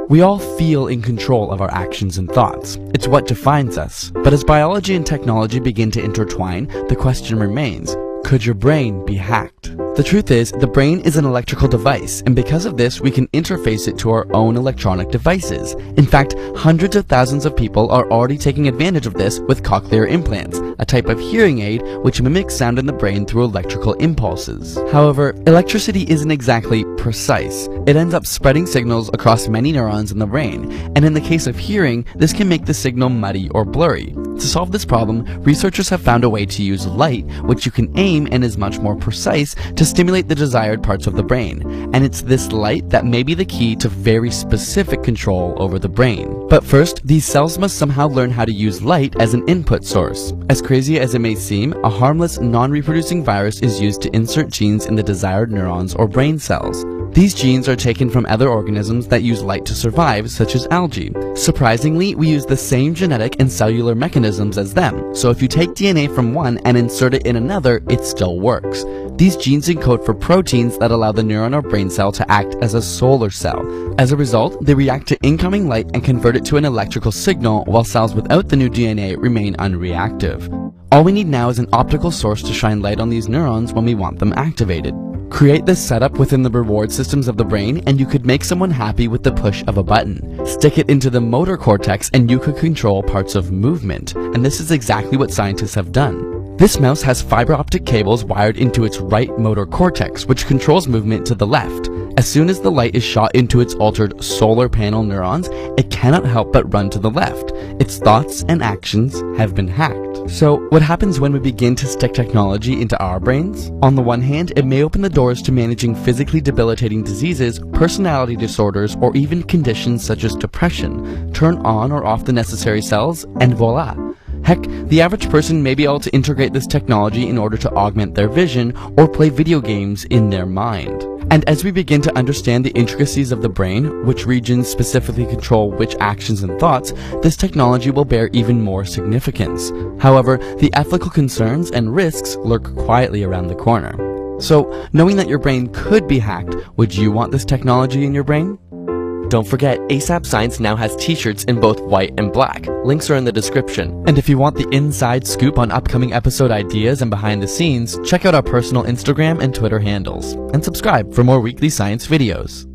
We all feel in control of our actions and thoughts. It's what defines us. But as biology and technology begin to intertwine, the question remains, could your brain be hacked? The truth is, the brain is an electrical device, and because of this, we can interface it to our own electronic devices. In fact, hundreds of thousands of people are already taking advantage of this with cochlear implants, a type of hearing aid which mimics sound in the brain through electrical impulses. However, electricity isn't exactly precise. It ends up spreading signals across many neurons in the brain, and in the case of hearing, this can make the signal muddy or blurry. To solve this problem, researchers have found a way to use light, which you can aim and is much more precise, to stimulate the desired parts of the brain. And it's this light that may be the key to very specific control over the brain. But first, these cells must somehow learn how to use light as an input source. As crazy as it may seem, a harmless, non-reproducing virus is used to insert genes in the desired neurons or brain cells. These genes are taken from other organisms that use light to survive, such as algae. Surprisingly, we use the same genetic and cellular mechanisms as them, so if you take DNA from one and insert it in another, it still works. These genes encode for proteins that allow the neuron or brain cell to act as a solar cell. As a result, they react to incoming light and convert it to an electrical signal, while cells without the new DNA remain unreactive. All we need now is an optical source to shine light on these neurons when we want them activated. Create this setup within the reward systems of the brain and you could make someone happy with the push of a button. Stick it into the motor cortex and you could control parts of movement. And this is exactly what scientists have done. This mouse has fiber optic cables wired into its right motor cortex, which controls movement to the left. As soon as the light is shot into its altered solar panel neurons, it cannot help but run to the left. Its thoughts and actions have been hacked. So, what happens when we begin to stick technology into our brains? On the one hand, it may open the doors to managing physically debilitating diseases, personality disorders, or even conditions such as depression. Turn on or off the necessary cells, and voila! Heck, the average person may be able to integrate this technology in order to augment their vision or play video games in their mind. And as we begin to understand the intricacies of the brain, which regions specifically control which actions and thoughts, this technology will bear even more significance. However, the ethical concerns and risks lurk quietly around the corner. So, knowing that your brain could be hacked, would you want this technology in your brain? Don't forget, ASAP Science now has t-shirts in both white and black. Links are in the description. And if you want the inside scoop on upcoming episode ideas and behind the scenes, check out our personal Instagram and Twitter handles. And subscribe for more weekly science videos.